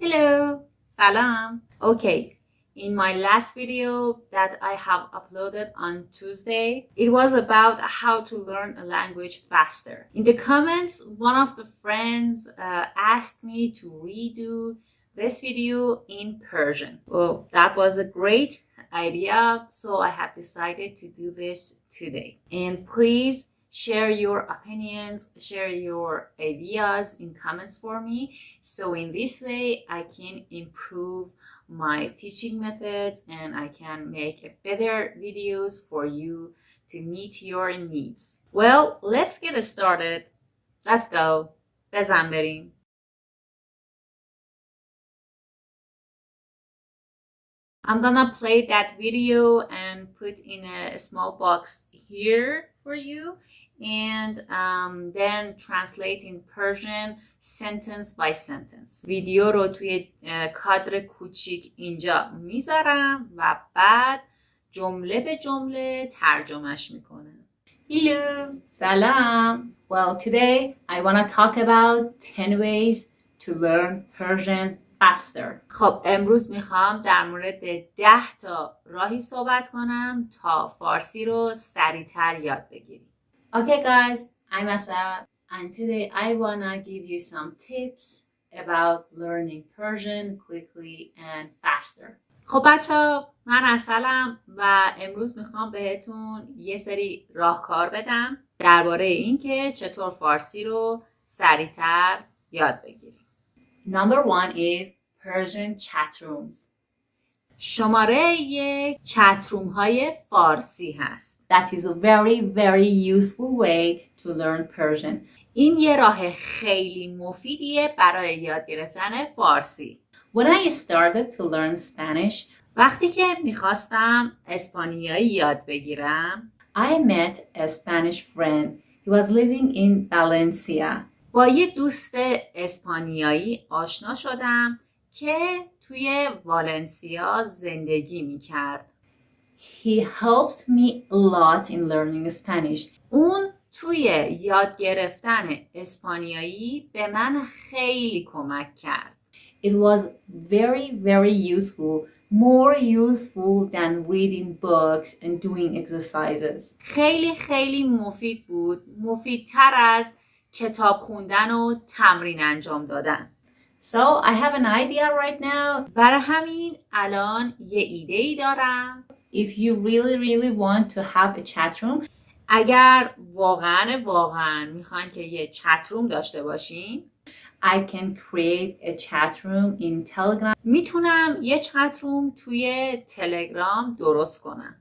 Hello, salam. Okay, in my last video that I have uploaded on Tuesday, it was about how to learn a language faster. In the comments, one of the friends asked me to redo this video in Persian. Well, that was a great idea, so I have decided to do this today. And please share your opinions, share your ideas in comments for me. So in this way, I can improve my teaching methods and I can make a better videos for you to meet your needs. Well, let's get started. Let's go. بزن بریم. I'm gonna play that video and put in a small box here for you and then translate in Persian sentence by sentence. ویدیو رو توی کادر کوچیک اینجا میذارم و بعد جمله به جمله ترجمهش میکنم. Hello, salam. Well, today I want to talk about 10 ways to learn Persian faster. خب امروز میخوام در مورد 10 تا راهی صحبت کنم تا فارسی رو سریعتر یاد بگیری. Okay guys, I'm Asal and today I wanna give you some tips about learning Persian quickly and faster. خب بچه‌ها، من اصلم و امروز میخوام بهتون یه سری راهکار بدم درباره اینکه چطور فارسی رو سریعتر یاد بگیری. Number 1 is Persian chat rooms. شماره 1 چت روم های فارسی هست. That is a very useful way to learn Persian. این یه راه خیلی مفیدیه برای یاد گرفتن فارسی. When I started to learn Spanish, وقتی که میخواستم اسپانیایی یاد بگیرم, I met a Spanish friend. He was living in Valencia. با یه دوست اسپانیایی آشنا شدم که توی والنسیا زندگی میکرد. He helped me a lot in learning Spanish. اون توی یاد گرفتن اسپانیایی به من خیلی کمک کرد. It was very useful, more useful than reading books and doing exercises. خیلی مفید بود، مفیدتر از کتاب خوندن و تمرین انجام دادن. So I have an idea right now. برای همین الان یه ایده‌ای دارم. If you really want to have a chat room, اگر واقعا میخواین که یه چت روم داشته باشین, I can create a chat room in Telegram. میتونم یه چت روم توی تلگرام درست کنم.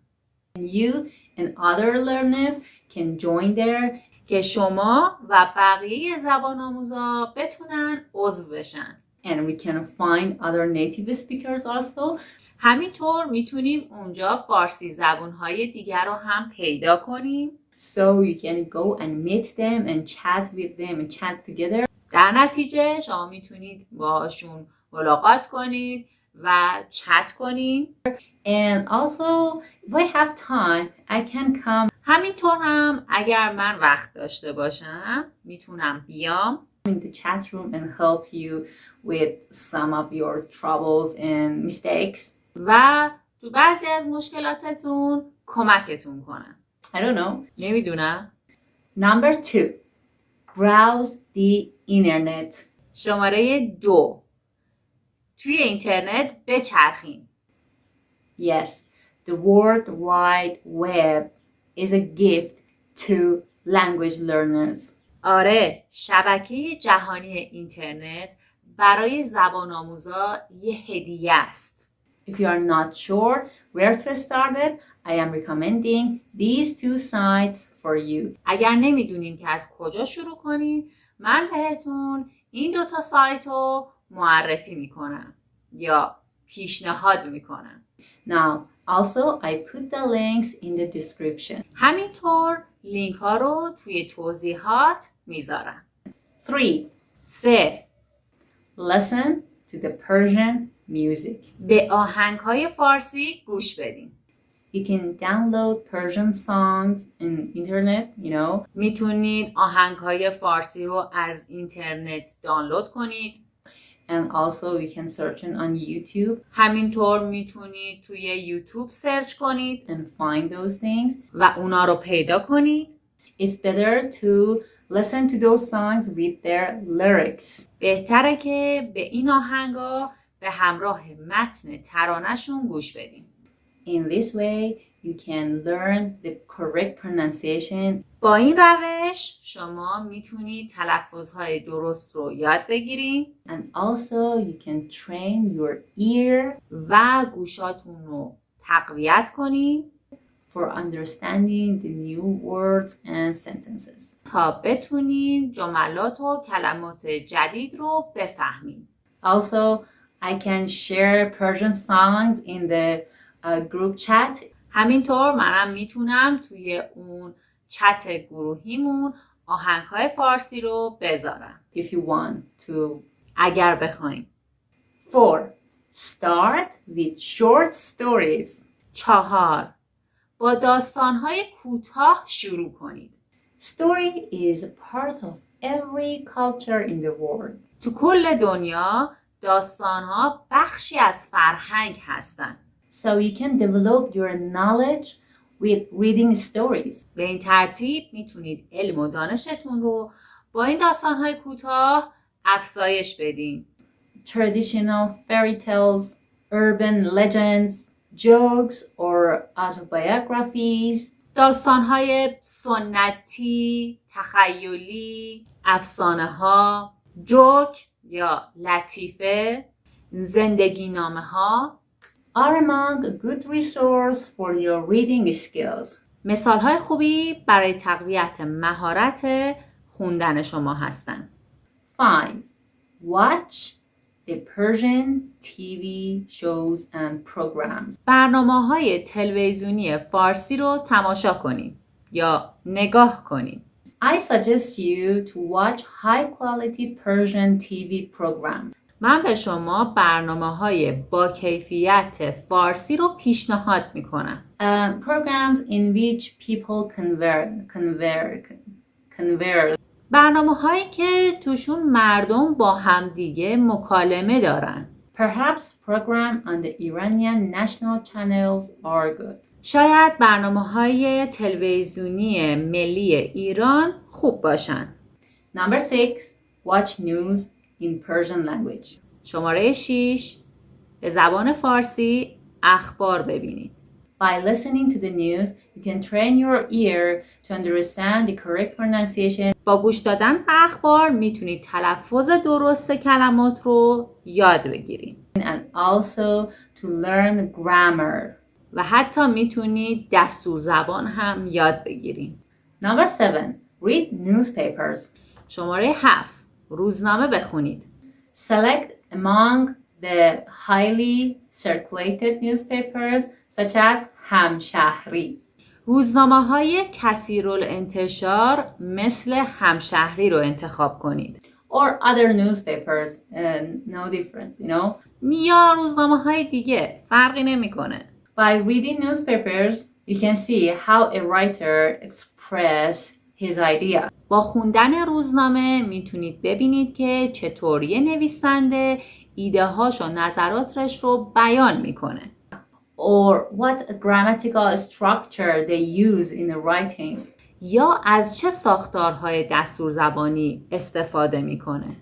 You and other learners can join there. که شما و بقیه زبان آموزا بتونن عضو بشن. And we can find other native speakers also. همینطور میتونیم اونجا فارسی زبانهای دیگر رو هم پیدا کنیم. So you can go and meet them and chat with them and chat together. در نتیجه شما میتونید باهاشون ملاقات کنید و چت کنید. And also, if I have time, I can come. همینطور هم اگر من وقت داشته باشم میتونم بیام in the chat room and help you with some of your troubles and mistakes. و تو بعضی از مشکلاتتون کمکتون کنم. I don't know. نمیدونم. Number 2. Browse the internet. شماره 2. توی اینترنت بچرخین. Yes, the World Wide Web is a gift to language learners. آره، شبکه جهانی اینترنت برای زبان آموزا یه هدیه است. If you are not sure where to start it, I am recommending these 2 sites for you. اگر نمیدونین که از کجا شروع کنین, من بهتون این 2 تا سایت رو معرفی میکنم یا پیشنهاد میکنم. Now, also I put the links in the description. همینطور لینک ها رو توی توضیحات میذارم. 3. Listen to the Persian music. به آهنگ های فارسی گوش بدین. You can download Persian songs on internet, you know. میتونید آهنگ های فارسی رو از اینترنت دانلود کنید. and also you can search it on YouTube. همینطور میتونید توی یوتیوب سرچ کنید and find those things و اونا رو پیدا کنید. It's better to listen to those songs with their lyrics. بهتره که به این آهنگا به همراه متن ترانه‌شون گوش بدیم. In this way, you can learn the correct pronunciation. با این روش شما میتونید تلفظهای درست رو یاد بگیرید. And also you can train your ear و گوشاتون رو تقویت کنید for understanding the new words and sentences. تا بتونید جملات و کلمات جدید رو بفهمید. Also, I can share Persian songs in the group chat. همینطور منم میتونم توی اون چت گروهیمون آهنگ‌های فارسی رو بذارم. If you want to. اگر بخواین. 4. Start with short stories. 4. با داستان‌های کوتاه شروع کنید. Story is a part of every culture in the world. تو کل دنیا داستان‌ها بخشی از فرهنگ هستند. So you can develop your knowledge with reading stories. به این ترتیب میتونید علم و دانشتون رو با این داستان‌های کوتاه افزایش بدین. Traditional fairy tales, urban legends, jokes or autobiographies. داستان‌های سنتی، تخیلی، افسانه‌ها، جوک یا لطیفه، زندگی نامه‌ها are among a good resource for your reading skills. مثال‌های خوبی برای تقویت مهارت خوندن شما هستند. 5. Watch the Persian TV shows and programs. برنامه‌های تلویزیونی فارسی رو تماشا کنید یا نگاه کنید. I suggest you to watch high-quality Persian TV programs. من به شما برنامه‌های با کیفیت فارسی رو پیشنهاد می‌کنم. Programs in which people converse. برنامه‌هایی که توشون مردم با همدیگه مکالمه دارن. Perhaps program on the Iranian national channels are good. شاید برنامه‌های تلویزیونی ملی ایران خوب باشن. Number 6. Watch news in Persian language. شماره 6. به زبان فارسی اخبار ببینید. By listening to the news, you can train your ear to understand the correct pronunciation. با گوش دادن به اخبار میتونید تلفظ درست کلمات رو یاد بگیرید. And also to learn grammar. و حتی میتونید دستور زبان هم یاد بگیرید. Number 7. Read newspapers. شماره 7. روزنامه بخونید. Select among the highly circulated newspapers such as همشهری. روزنامه‌های کثیرالانتشار مثل همشهری رو انتخاب کنید. Or other newspapers, no difference, you know. یا روزنامه‌های دیگه فرقی نمی‌کنه. By reading newspapers, you can see how a writer express his idea. با خوندن روزنامه میتونید ببینید که چطور یه نویسنده ایده‌هاش و نظراتش رو بیان میکنه. Or what grammatical structure they use in the writing. یا از چه ساختارهای دستور زبانی استفاده میکنه.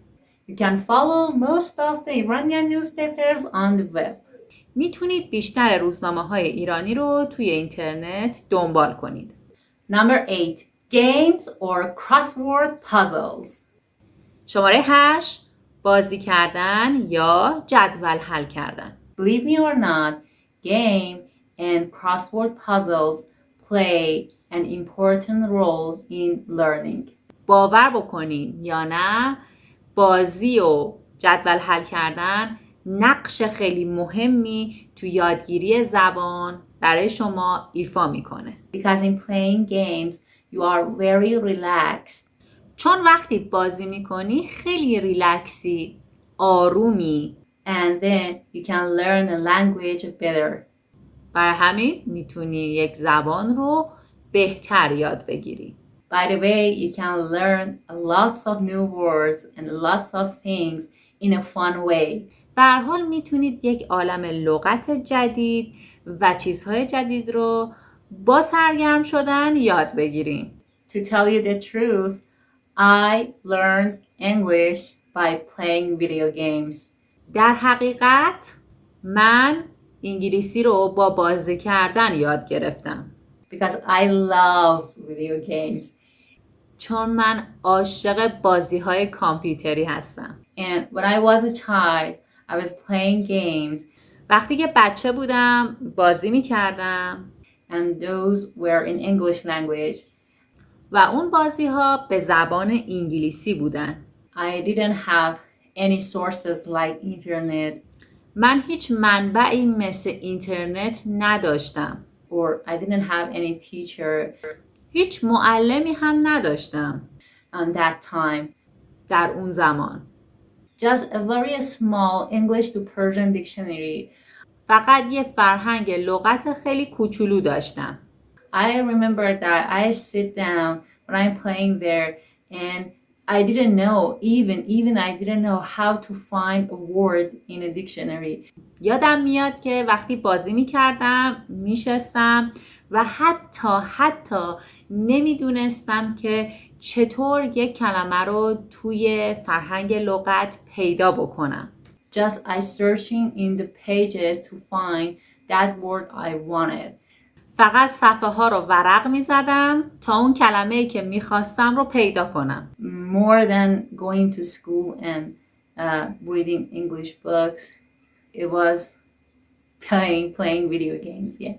You can follow most of the Iranian newspapers on the web. میتونید بیشتر روزنامه‌های ایرانی رو توی اینترنت دنبال کنید. Number 8. Games or crossword puzzles. شماره 8. بازی کردن یا جدول حل کردن. Believe me or not, game and crossword puzzles play an important role in learning. باور بکنین یا نه، بازی و جدول حل کردن نقش خیلی مهمی تو یادگیری زبان برای شما ایفا میکنه. Because in playing games you are very relaxed. چون وقتی بازی میکنی خیلی ریلکسی، آرومی. And then you can learn a language better. برای همین میتونی یک زبان رو بهتر یاد بگیری. By the way, you can learn lots of new words and lots of things in a fun way. به هر حال میتونید یک عالم لغت جدید و چیزهای جدید رو با سرگرم شدن یاد بگیریم. To tell you the truth, I learned English by playing video games. در حقیقت من انگلیسی رو با بازی کردن یاد گرفتم. Because I love video games. چون من عاشق بازی‌های کامپیوتری هستم. And when I was a child, I was playing games. وقتی که بچه بودم بازی می‌کردم. And those were in English language. و اون بازی‌ها به زبان انگلیسی بودن. I didn't have any sources like internet. من هیچ منبعی مثل اینترنت نداشتم. Or I didn't have any teacher. هیچ معلمی هم نداشتم. On that time. در اون زمان. Just a very small English to Persian dictionary. فقط یه فرهنگ لغت خیلی کوچولو داشتم. I remember that I sit down when I'm playing there and I didn't know, even I didn't know how to find a word in a dictionary. یادم میاد که وقتی بازی میکردم میشستم و حتی نمیدونستم که چطور یک کلمه رو توی فرهنگ لغت پیدا بکنم. Just I searching in the pages to find that word I wanted. فقط صفحه ها رو ورق می زدم تا اون کلمه‌ای که می خواستم رو پیدا کنم. More than going to school and reading English books, it was playing video games. Yeah.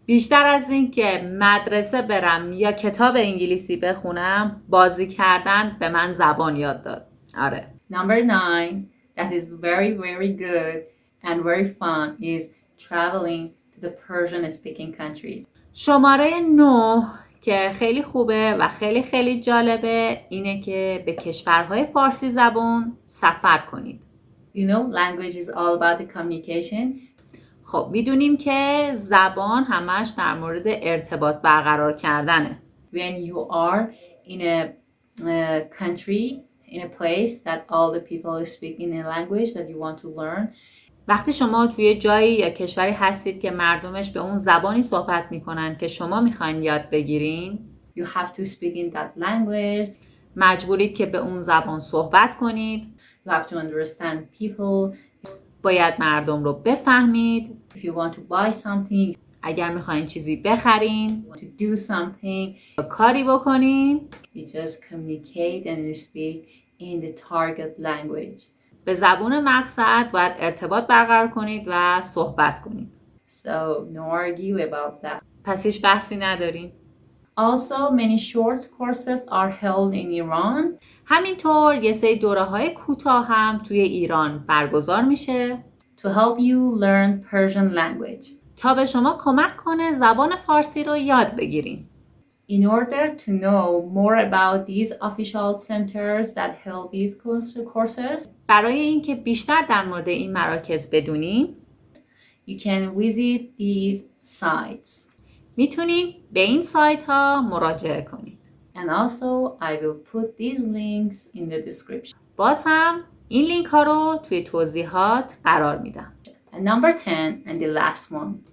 بیشتر از این که مدرسه برم یا کتاب انگلیسی بخونم، بازی کردن به من زبان یاد داد. آره. Number 9, that is very, very good and very fun is traveling to the Persian speaking countries. شماره 9 که خیلی خوبه و خیلی جالبه اینه که به کشورهای فارسی زبان سفر کنید. You know, language is all about the communication. خب میدونیم که زبان همش در مورد ارتباط برقرار کردنه. When you are in a country, in a place that all the people speak in a language that you want to learn. وقتی شما توی جایی یا کشوری هستید که مردمش به اون زبانی صحبت میکنن که شما میخواین یاد بگیرین. You have to speak in that language. مجبورید که به اون زبان صحبت کنید. You have to understand people. باید مردم رو بفهمید. If you want to buy something, اگر میخواین چیزی بخرین, to do something, یا کاری بکنین, you just communicate and speak in the target language. به زبان مقصد باید ارتباط برقرار کنید و صحبت کنید. So no argue about that. پس هیچ بحثی نداریم. Also, many short courses are held in Iran. همینطور یه سری دوره‌های کوتاه هم توی ایران برگزار میشه. To help you learn Persian language. تا به شما کمک کنه زبان فارسی رو یاد بگیرین. In order to know more about these official centers that help these courses. برای اینکه بیشتر در مورد این مراکز بدونین. You can visit these sites. میتونین به این سایت ها مراجعه کنید. And also I will put these links in the description. باز هم این لینک ها رو توی توضیحات قرار میدم. And number 10 and the last one.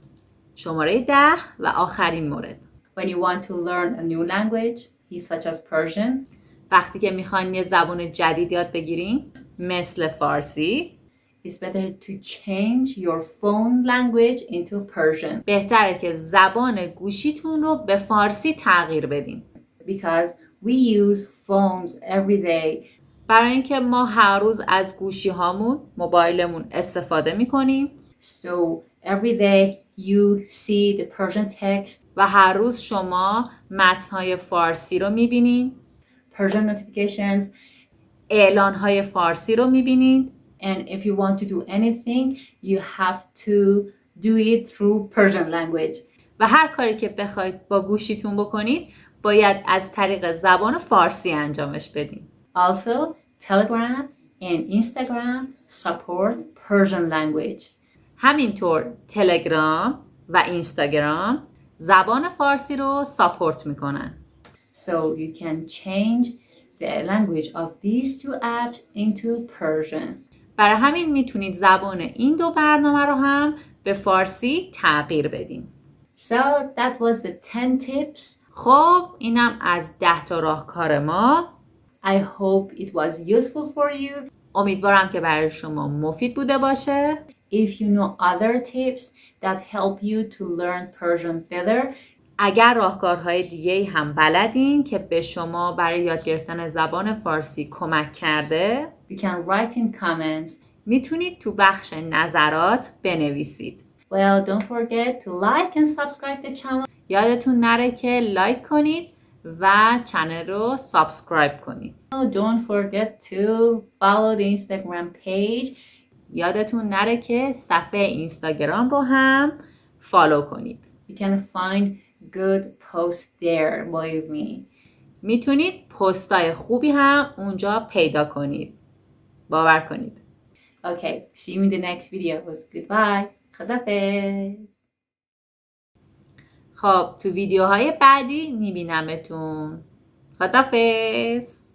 شماره 10 و آخرین مورد. When you want to learn a new language, such as Persian. وقتی که میخواین یه زبان جدید یاد بگیرین مثل فارسی. It's better to change your phone language into Persian. بهتره که زبان گوشیتون رو به فارسی تغییر بدین. Because we use phones every day. برای اینکه ما هر روز از گوشی هامون، موبایلمون استفاده میکنیم. So every day you see the Persian text. و هر روز شما متن‌های فارسی رو میبینین. Persian notifications. اعلان‌های فارسی رو میبینین. And if you want to do anything, you have to do it through Persian language. و هر کاری که بخواید با گوشیتون بکنید، باید از طریق زبان فارسی انجامش بدین. Also, Telegram and Instagram support Persian language. همینطور تلگرام و اینستاگرام زبان فارسی رو ساپورت میکنن. So you can change the language of these two apps into Persian. برای همین میتونید زبان این دو برنامه رو هم به فارسی تغییر بدین. So that was the 10 tips. خب اینم از 10 تا راهکار ما. I hope it was useful for you. امیدوارم که برای شما مفید بوده باشه. If you know other tips that help you to learn Persian better, اگر راهکارهای دیگه هم بلدین که به شما برای یاد گرفتن زبان فارسی کمک کرده، you can write in comments. میتونید تو بخش نظرات بنویسید. Well, don't forget to like and subscribe the channel. یادتون نره که لایک کنید و چنل رو سابسکرایب کنید. Don't forget to follow the Instagram page. یادتون نره که صفحه اینستاگرام رو هم فالو کنید. You can find good posts there, believe me. میتونید پستای خوبی هم اونجا پیدا کنید. باور کنید. Okay, see you in the next videos. Goodbye. خداحافظ. خب تو ویدیوهای بعدی میبینمتون. خداحافظ.